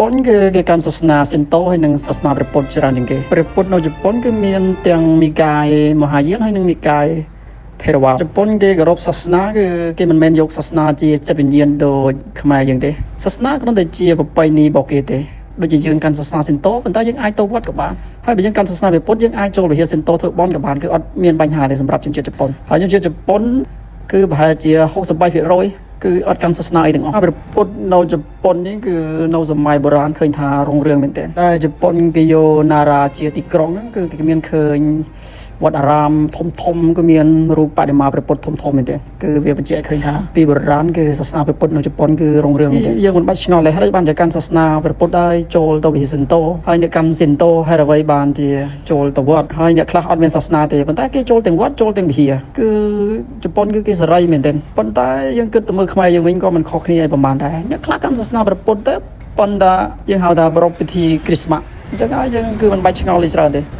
ប៉ុនគឺគេកាន់សាសនាសិនតូហើយនិងសាសនាព្រះពុទ្ធច្រើនជាងគេព្រះពុទ្ធនៅជប៉ុនគឺមានទាំងនិកាយមហាយានហើយនិងនិកាយថេរវាទជប៉ុនគេគោរពសាសនាគឺគេមិនមែនយកសាសនាជាចិត្តវិញ្ញាណដូចខ្មែរយើងទេសាសនាគ្រាន់តែជាប្រពៃណីរបស់គេទេដូចជាយើងកាន់សាសនាសិនតូប៉ុន្តែយើងអាចទៅវត្តក៏បានហើយបើយើងកាន់សាសនាព្រះពុទ្ធយើងអាចចូលវិហារសិនតូធ្វើបន់ក៏បានគឺអត់មានបញ្ហាទេសម្រាប់ជនជាតិជប៉ុនហើយជនជាតិជប៉ុនគឺប្រហែលជា63%គឺអត់កាន់សាសនាអីទាំងអស់ព្រះពុទ្ធនៅជប៉ុននេះគឺនៅសម័យបុរាណឃើញថារុងរឿងមែនទែនតែជប៉ុនគេយកណារ៉ាជាទីក្រុងហ្នឹងគឺគេមានឃើញវត្តអារាមធំគឺមានរូបបដិមាព្រះពុទ្ធធំមែនទែនគឺវាបញ្ជាក់ឃើញថាពីបុរាណគឺសាសនាព្រះពុទ្ធនៅជប៉ុនគឺរុងរឿងមែនទែនយើងមិនបាច់ឆ្ងល់ទេហើយបានជាកាន់សាសនាព្រះពុទ្ធហើយចូលទៅវិហារសិនតូហើយអ្នកកាន់សិនតូហើយអ្វីបានជាចូលទៅវត្តហើយអ្នកខ្លះអត់មានសាសនាទេប៉ុន្តែគេចូលទាំងវត្តចូលទាំងវិហារគឺជប៉ុនគឺគេសេរីមែនទែនប៉ុន្តែយើងគិតទៅមើលខ្មែរយើងវិញក៏មិនខុសគ្នាអីប្រហែលដែរអ្នកខ្លះកាន់សាសនាព្រះពុទ្ធទៅប៉ុន្តែយើងហៅថាប្រពៃពិធីគ្រីស្មាស់អញ្ចឹងហើយយើងគឺមិនបាច់ឆ្ងល់លេច្រើនទេ